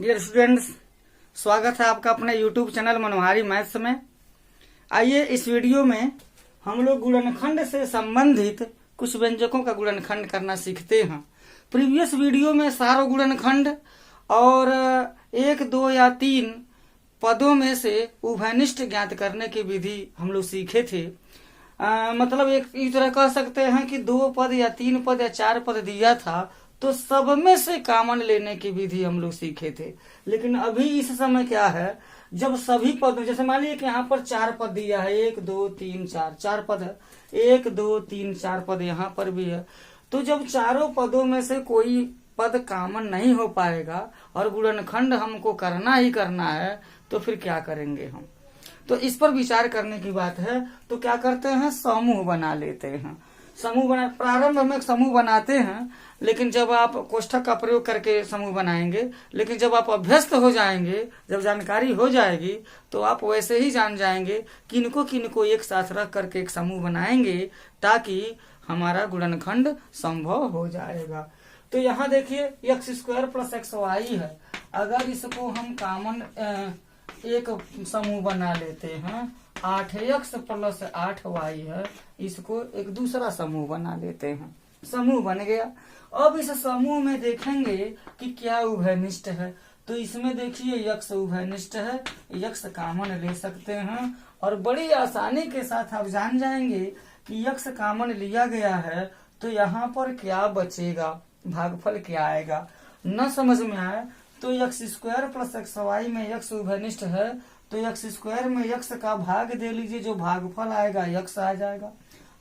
Dear students, स्वागत है आपका अपने यूट्यूब चैनल मनोहारी मैथ्स में। आइए इस वीडियो में हम लोग गुणनखंड से संबंधित कुछ व्यंजकों का गुणनखंड करना सीखते हैं। प्रीवियस वीडियो में सारो गुणनखंड और 1, 2 या 3 पदों में से उभयनिष्ठ ज्ञात करने की विधि हम लोग सीखे थे। मतलब एक तरह कह सकते हैं कि 2 पद या 3 पद या 4 पद दिया था तो सब में से कॉमन लेने की विधि हम लोग सीखे थे। लेकिन अभी इस समय क्या है, जब सभी पद, जैसे मान लीजिए कि यहाँ पर 4 पद दिया है, 1, 2, 3, 4 पद है, 1, 2, 3, 4 पद यहाँ पर भी है। तो जब चारों पदों में से कोई पद कॉमन नहीं हो पाएगा और गुणनखंड हमको करना ही करना है तो फिर क्या करेंगे हम। तो इस पर विचार करने की बात है। तो क्या करते हैं, समूह बना लेते हैं। प्रारंभ में एक समूह बनाते हैं, लेकिन जब आप कोष्ठक का प्रयोग करके समूह बनाएंगे, लेकिन जब आप अभ्यस्त हो जाएंगे, जब जानकारी हो जाएगी तो आप वैसे ही जान जाएंगे किनको किनको एक साथ रख करके एक समूह बनाएंगे ताकि हमारा गुणनखंड संभव हो जाएगा। तो यहाँ देखिए x² + xy है। अगर इसको हम कॉमन एक समूह बना लेते हैं, 8x + 8y है, इसको एक दूसरा समूह बना लेते हैं। समूह बन गया। अब इस समूह में देखेंगे कि क्या उभयनिष्ठ है। तो इसमें देखिए x उभयनिष्ठ है, x कॉमन ले सकते हैं और बड़ी आसानी के साथ आप जान जाएंगे कि x कॉमन लिया गया है तो यहाँ पर क्या बचेगा, भागफल क्या आएगा। न समझ में आए तो x² + xy में x उभयनिष्ठ है तो x² में x का भाग दे लीजिए, जो भागफल आएगा x आ जाएगा।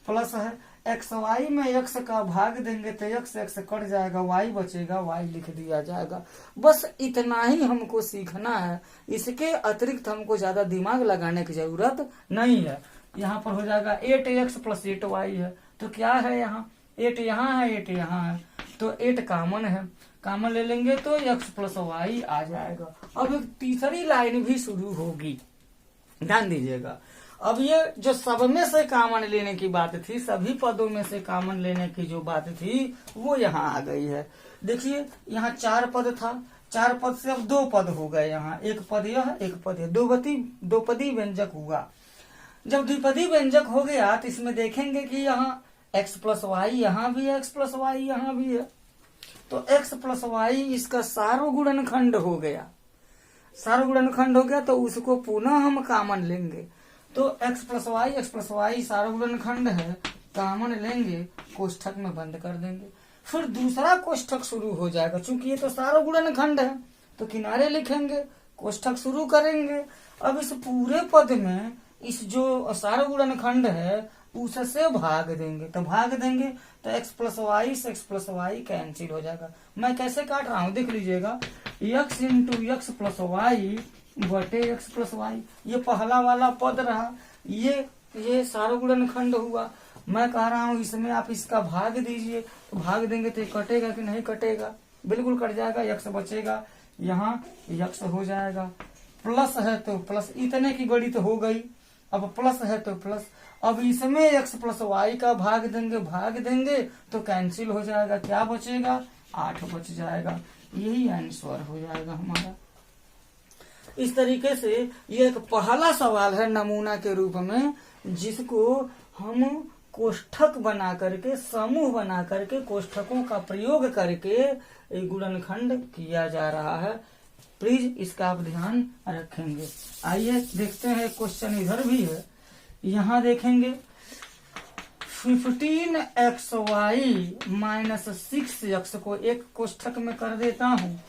प्लस है xy में x का भाग देंगे तो x कट जाएगा, y बचेगा, y लिख दिया जाएगा। बस इतना ही हमको सीखना है, इसके अतिरिक्त हमको ज्यादा दिमाग लगाने की जरूरत नहीं है। यहाँ पर हो जाएगा 8x + 8y है। तो क्या है, यहाँ 8 यहाँ है, 8 यहाँ है, तो 8 कॉमन है, कॉमन ले लेंगे तो x + y आ जाएगा। अब एक तीसरी लाइन भी शुरू होगी, ध्यान दीजिएगा। अब ये जो सब में से कॉमन लेने की बात थी, सभी पदों में से कॉमन लेने की जो बात थी वो यहाँ आ गई है। देखिए यहाँ 4 पद था, 4 पद से अब 2 पद हो गए। यहाँ 1 पद यह, 1 पद यह, द्विपदी व्यंजक हुआ। जब द्विपदी व्यंजक हो गया तो इसमें देखेंगे कि यहाँ x + y यहाँ भी है, x + y यहाँ भी है, तो x + y इसका सारो गुणनखंड हो गया। सारो गुणनखंड हो गया तो उसको पुनः हम कॉमन लेंगे। तो x + y सारो गुणनखंड है, कॉमन लेंगे, कोष्ठक में बंद कर देंगे। फिर दूसरा कोष्ठक शुरू हो जाएगा। चूंकि ये तो सारो गुणनखंड है तो किनारे लिखेंगे, कोष्ठक शुरू करेंगे। अब इस पूरे पद में इस जो सारो गुणनखंड है उससे भाग देंगे। तो भाग देंगे तो x + y से x + y कैंसिल हो जाएगा। मैं कैसे काट रहा हूँ देख लीजिएगा, x × x + y बटे x + y। ये पहला वाला पद रहा, ये सारो गुणनखंड हुआ। मैं कह रहा हूँ इसमें आप इसका भाग दीजिए, तो भाग देंगे तो कटेगा कि नहीं कटेगा, बिल्कुल कट जाएगा, x बचेगा, यहाँ x हो जाएगा। प्लस है तो प्लस, इतने की गणित हो गई। अब प्लस है तो प्लस, अब इसमें x + y का भाग देंगे तो कैंसिल हो जाएगा, क्या बचेगा, 8 बच जाएगा। यही आंसर हो जाएगा हमारा। इस तरीके से ये एक पहला सवाल है नमूना के रूप में, जिसको हम कोष्ठक बना करके, समूह बना करके, कोष्ठकों का प्रयोग करके गुणनखंड किया जा रहा है। प्लीज इसका आप ध्यान रखेंगे। आइए देखते हैं, क्वेश्चन इधर भी है। यहाँ देखेंगे 15xy - 6x को एक कोष्ठक में कर देता हूँ,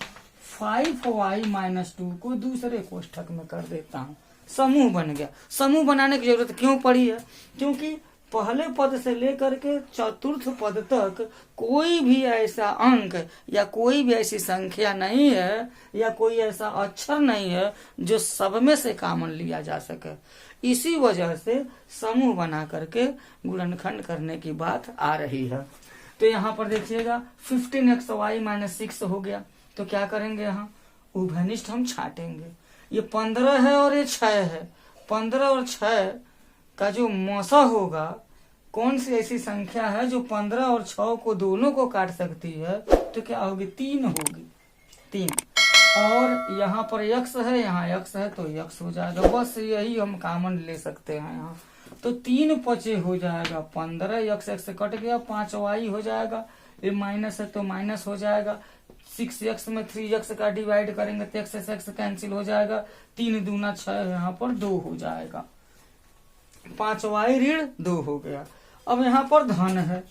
5y - 2 को दूसरे कोष्ठक में कर देता हूँ। समूह बन गया। समूह बनाने की जरूरत क्यों पड़ी है, क्योंकि पहले पद से लेकर के चतुर्थ पद तक कोई भी ऐसा अंक या कोई भी ऐसी संख्या नहीं है या कोई ऐसा अक्षर नहीं है जो सब में से कॉमन लिया जा सके। इसी वजह से समूह बना करके गुणनखंड करने की बात आ रही है। तो यहाँ पर देखिएगा 15xy - 6 हो गया। तो क्या करेंगे, यहाँ उभयनिष्ठ हम छाटेंगे। ये 15 है और ये 6 है। 15 और 6 का जो मौसा होगा, कौन सी ऐसी संख्या है जो 15 और 6 को दोनों को काट सकती है, तो क्या होगी, 3 होगी। 3 और यहाँ पर x है, यहाँ x है तो x हो जाएगा। बस यही हम कॉमन ले सकते हैं यहाँ। तो 3 पचे हो जाएगा 15, x से कट गया, 5y हो जाएगा। ये माइनस है तो माइनस हो जाएगा। 6x में 3x का डिवाइड करेंगे तो x से x कैंसिल हो जाएगा। 3 दूना 6, यहाँ पर 2 हो जाएगा। 5y ऋण 2 हो गया। अब यहाँ पर धन है,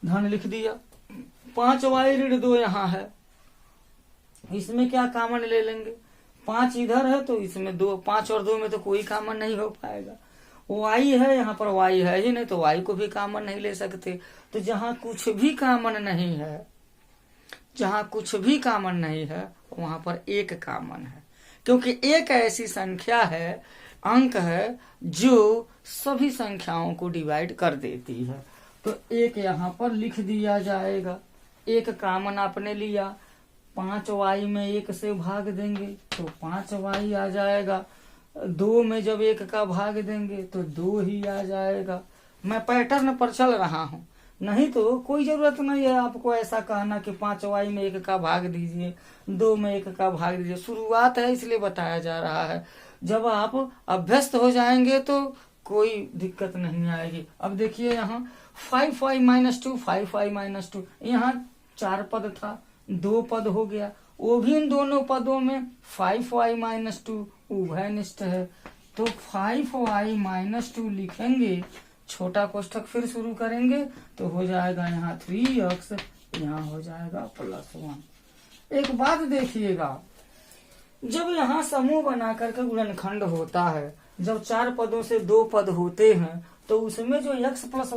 धन लिख दिया। 5y ऋण 2 यहाँ है, इसमें क्या कॉमन ले लेंगे? 5 इधर है तो इसमें 2, 5 और 2 में तो कोई कॉमन नहीं हो पाएगा। y है, यहाँ पर y है ही नहीं तो y को भी कॉमन नहीं ले सकते। तो जहां कुछ भी कॉमन नहीं है, जहां कुछ भी कॉमन नहीं है वहां पर एक कॉमन है, क्योंकि एक ऐसी संख्या है, अंक है जो सभी संख्याओं को डिवाइड कर देती है। तो एक यहाँ पर लिख दिया जाएगा। एक कॉमन आपने लिया, 5y में 1 से भाग देंगे तो 5y आ जाएगा। 2 में जब 1 का भाग देंगे तो 2 ही आ जाएगा। मैं पैटर्न पर चल रहा हूँ, नहीं तो कोई जरूरत नहीं है आपको ऐसा कहना कि 5y में 1 का भाग दीजिए, 2 में 1 का भाग दीजिए। शुरुआत है इसलिए बताया जा रहा है। जब आप अभ्यस्त हो जाएंगे तो कोई दिक्कत नहीं आएगी। अब देखिए यहाँ 5y माइनस 2, 5y माइनस 2, यहाँ 4 पद था, 2 पद हो गया। वो भी इन दोनों पदों में 5y माइनस 2 उभयनिष्ठ है, तो 5y माइनस 2 लिखेंगे। छोटा कोष्ठक फिर शुरू करेंगे तो हो जाएगा यहाँ 3x, यहाँ हो जाएगा +1। एक बात देखिएगा, जब यहाँ समूह बना करके गुणनखंड होता है, जब 4 पदों से 2 पद होते हैं तो उसमें जो x प्लस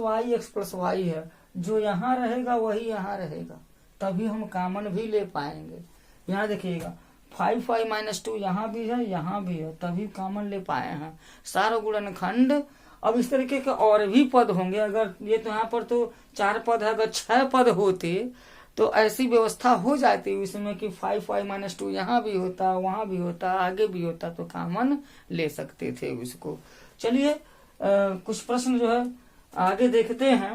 वाई है, जो यहाँ रहेगा वही यहाँ रहेगा, तभी हम कॉमन भी ले पाएंगे। यहाँ देखिएगा 5y माइनस 2 यहाँ भी है, यहाँ भी है, तभी कॉमन ले पाए हैं सारा गुणनखंड। अब इस तरीके के और भी पद होंगे। अगर ये तो यहाँ पर तो 4 पद है, अगर 6 पद होते तो ऐसी व्यवस्था हो जाती इसमें कि 5y माइनस 2 यहाँ भी होता, वहां भी होता, आगे भी होता, तो कॉमन ले सकते थे उसको। चलिए कुछ प्रश्न जो है आगे देखते हैं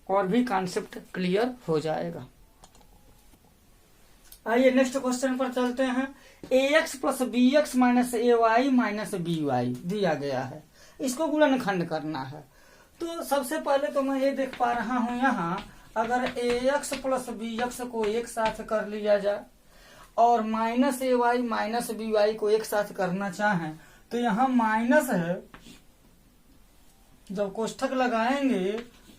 और भी कॉन्सेप्ट क्लियर हो जाएगा। आइए नेक्स्ट क्वेश्चन पर चलते हैं। ax plus bx minus ay minus by दिया गया है, इसको गुणनखंड करना है। तो सबसे पहले तो मैं ये देख पा रहा हूं यहाँ, अगर ax प्लस bx को एक साथ कर लिया जाए और माइनस ay माइनस by को एक साथ करना चाहें तो यहाँ माइनस है, जब कोष्ठक लगाएंगे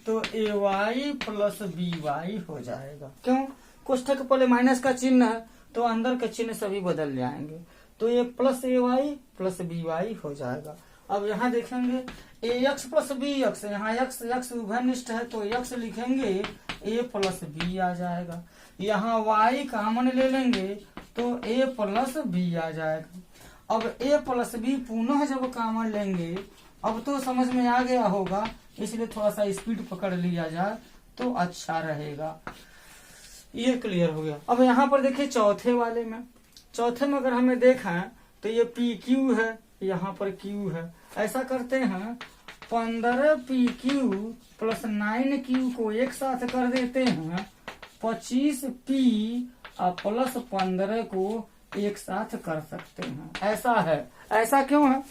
तो ay प्लस by हो जाएगा। क्यों? कोष्ठक पहले माइनस का चिन्ह है तो अंदर के चिन्ह सभी बदल जाएंगे, तो ये प्लस ay प्लस by हो जाएगा। अब यहाँ देखेंगे ax प्लस bx, यहाँ x उभयनिष्ठ है तो x लिखेंगे, a प्लस b आ जाएगा। यहाँ y कॉमन ले लेंगे तो a प्लस b आ जाएगा। अब a प्लस b पुनः जब कॉमन लेंगे, अब तो समझ में आ गया होगा, इसलिए थोड़ा सा स्पीड पकड़ लिया जाए तो अच्छा रहेगा। ये क्लियर हो गया। अब यहाँ पर देखिए चौथे वाले में, चौथे में अगर हमें देखा तो ये PQ है, यहाँ पर Q है। ऐसा करते हैं 15PQ प्लस 9Q को एक साथ कर देते हैं, 25P प्लस 15 को एक साथ कर सकते हैं। ऐसा है। ऐसा क्यों है?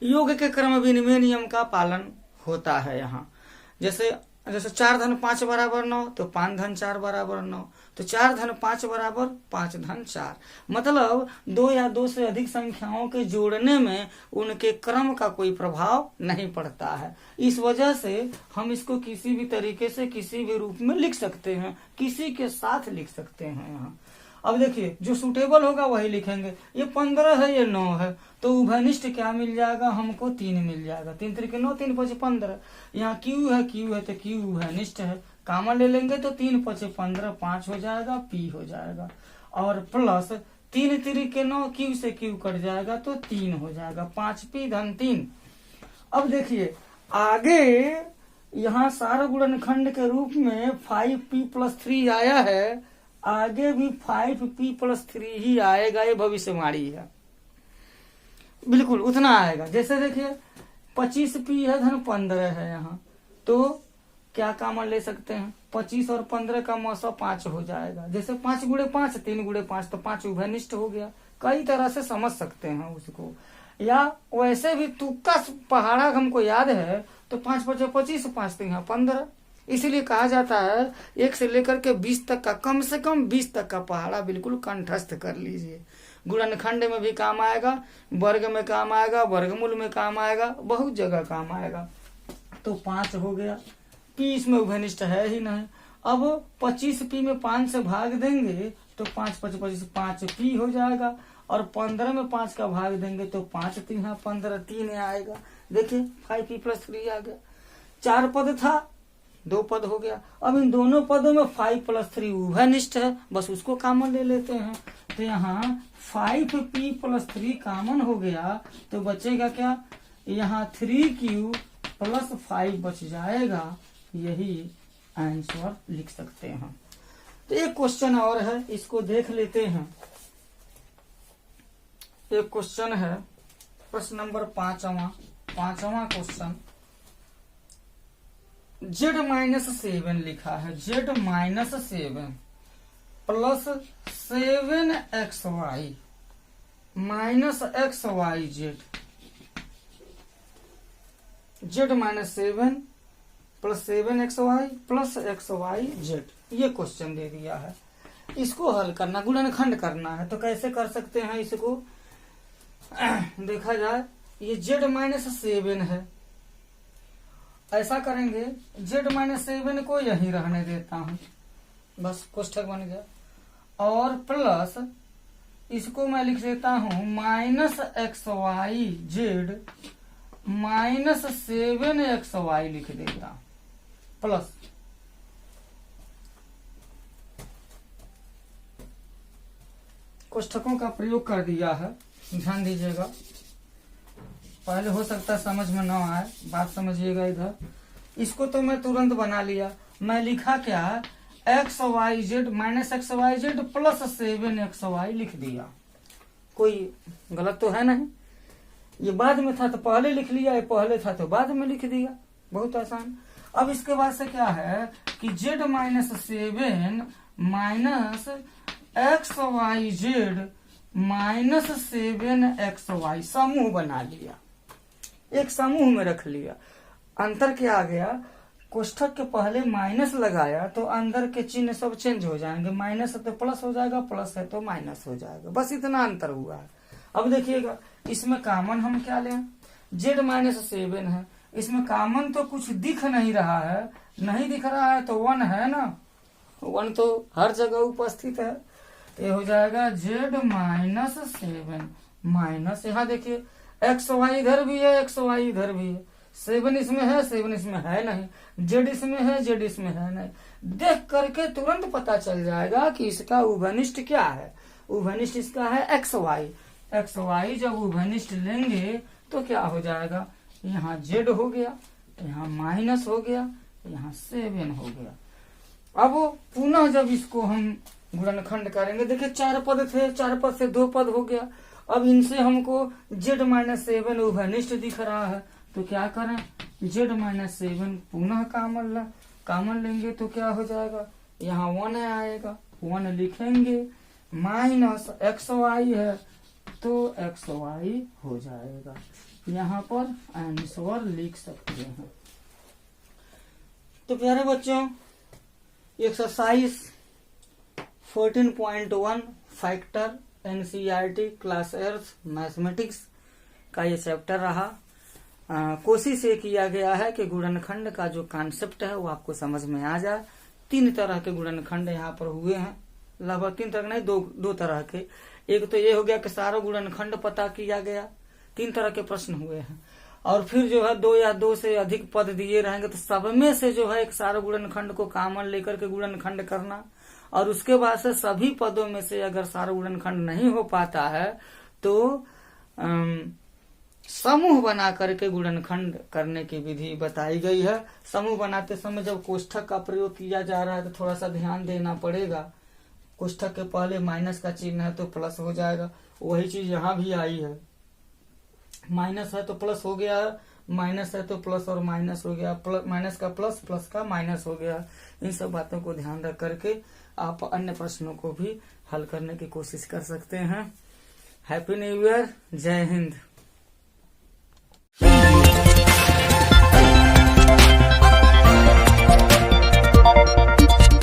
योग के क्रम विनिमय नियम का पालन होता है यहाँ। जैसे 4 धन 5 बराबर 9 तो 5 धन 4 बराबर 9, तो 4 धन 5 बराबर 5 धन 4। मतलब 2 या 2 से अधिक संख्याओं के जोड़ने में उनके क्रम का कोई प्रभाव नहीं पड़ता है। इस वजह से हम इसको किसी भी तरीके से किसी भी रूप में लिख सकते हैं, किसी के साथ लिख सकते हैं यहाँ। अब देखिए जो सुटेबल होगा वही लिखेंगे। ये 15 है, ये 9 है, तो उभयनिष्ठ क्या मिल जाएगा हमको? 3 मिल जाएगा। 3 तरीके 9, 3 5 15। यहाँ Q है तो Q उभयनिष्ठ है, कॉमन ले लेंगे तो 3 5 15, 5 हो जाएगा, P हो जाएगा। और प्लस 3 तरीके 9, Q से Q कट जाएगा तो 3 हो जाएगा, 5P धन 3। अब देखिए आगे यहाँ सारा गुणनखंड के रूप में 5P प्लस 3 आया है, आगे भी 5P प्लस 3 ही आएगा। ये भविष्यवाणी है, बिल्कुल उतना आएगा। जैसे देखिए 25P है धन 15 है यहाँ, तो क्या कॉमन ले सकते हैं? 25 और 15 का मौसा 5 हो जाएगा। जैसे 5 गुणे 5 3 गुणे 5 तो 5 उभयनिष्ठ हो गया। कई तरह से समझ सकते हैं उसको, या वैसे भी तुक्का पहाड़ा हमको याद है तो 5 × 5 = 25, 5 × 3 = 15। इसीलिए कहा जाता है 1 से लेकर के 20 तक का, कम से कम 20 तक का पहाड़ा बिल्कुल कंठस्थ कर लीजिए। गुणनखंड में भी काम आएगा, वर्ग में काम आएगा, वर्गमूल में काम आएगा, बहुत जगह काम आएगा। तो 5 हो गया। पी इसमें उभयनिष्ठ है ही नहीं। अब 25 पी में 5 से भाग देंगे तो 5 × 5 = 25, 5 पी हो जाएगा। और 15 में 5 का भाग देंगे तो 5 × 3 = 15, 3 आएगा। देखिए 5p + 3 आ गया। 4 पद था, 2 पद हो गया। अब इन दोनों पदों में 5 + 3 उभयनिष्ठ है, बस उसको कॉमन ले लेते हैं। तो यहाँ 5p + 3 कॉमन हो गया तो बचेगा क्या, यहाँ 3q + 5 बच जाएगा। यही आंसर लिख सकते हैं। तो एक क्वेश्चन और है, इसको देख लेते हैं। एक क्वेश्चन है, प्रश्न नंबर 5वां क्वेश्चन। Z-7 लिखा है, Z-7 + 7xy - xyz। Z-7 + 7xy + xyz, ये क्वेश्चन दे दिया है। इसको हल करना, गुणनखंड करना है। तो कैसे कर सकते हैं इसको, देखा जाए ये Z-7 है। ऐसा करेंगे, Z-7 को यही रहने देता हूं, बस कोष्ठक बन गया। और प्लस इसको मैं लिख देता हूं -xyz - 7xy लिख देता, प्लस कोष्ठकों का प्रयोग कर दिया है। ध्यान दीजिएगा, पहले हो सकता है समझ में ना आए, बात समझिएगा इधर। इसको तो मैं तुरंत बना लिया। मैं लिखा क्या, xyz - xyz + 7xy लिख दिया। कोई गलत तो है नहीं। ये बाद में था तो पहले लिख लिया, ये पहले था तो बाद में लिख दिया, बहुत आसान। अब इसके बाद से क्या है कि Z - 7 - xyz - 7xy समूह बना लिया, एक समूह में रख लिया। अंतर क्या आ गया, कोष्ठक के पहले माइनस लगाया तो अंदर के चिन्ह सब चेंज हो जाएंगे। माइनस है तो प्लस हो जाएगा, प्लस है तो माइनस हो जाएगा, बस इतना अंतर हुआ है। अब देखिएगा, इसमें कॉमन हम क्या लें, Z - 7 है, इसमें कॉमन तो कुछ दिख नहीं रहा है, नहीं दिख रहा है तो 1 है ना, 1 तो हर जगह उपस्थित है। ये हो जाएगा Z - 7 माइनस, यहाँ देखिए xy इधर भी है, xy इधर भी है। 7 इसमें है, 7 इसमें है नहीं। Z इसमें है, Z इसमें है नहीं। देख करके तुरंत पता चल जाएगा कि इसका उभयनिष्ठ क्या है। उभयनिष्ठ इसका है xy। xy जब उभयनिष्ठ लेंगे तो क्या हो जाएगा, यहाँ Z हो गया, यहाँ माइनस हो गया, यहाँ 7 हो गया। अब पुनः जब इसको हम गुणनखंड करेंगे, देखिए 4 पद थे, 4 पद से 2 पद हो गया। अब इनसे हमको Z - 7 उभयनिष्ठ दिख रहा है तो क्या करें, Z - 7 पुनः कॉमन लेंगे तो क्या हो जाएगा, यहाँ 1 आएगा, 1 लिखेंगे, माइनस xy है तो xy हो जाएगा। यहाँ पर आंसर लिख सकते हैं। तो प्यारे बच्चों, exercise 14.1 factor NCERT class 8 mathematics का ये चैप्टर रहा। कोशिश ये किया गया है कि गुणनखंड का जो कॉन्सेप्ट है वो आपको समझ में आ जाए। 3 तरह के गुणनखंड यहाँ पर हुए हैं, लगभग 3 तरह नहीं, दो तरह के। एक तो ये हो गया कि सारा गुणनखंड पता किया गया, 3 तरह के प्रश्न हुए हैं। और फिर जो है 2 या 2 से अधिक पद दिए रहेंगे तो सब में से जो है एक सारा गुणनखंड को कॉमन लेकर के गुणनखंड करना। और उसके बाद से सभी पदों में से अगर सारा गुणनखंड नहीं हो पाता है तो समूह बना करके गुणनखंड करने की विधि बताई गई है। समूह बनाते समय जब कोष्ठक का प्रयोग किया जा रहा है तो थोड़ा सा ध्यान देना पड़ेगा। कोष्ठक के पहले माइनस का चिन्ह है तो प्लस हो जाएगा, वही चीज यहाँ भी आई है। माइनस है तो प्लस हो गया है, माइनस है तो प्लस और माइनस हो गया, माइनस का प्लस, प्लस का माइनस हो गया। इन सब बातों को ध्यान रख करके आप अन्य प्रश्नों को भी हल करने की कोशिश कर सकते हैं। हैप्पी न्यू ईयर, जय हिंद।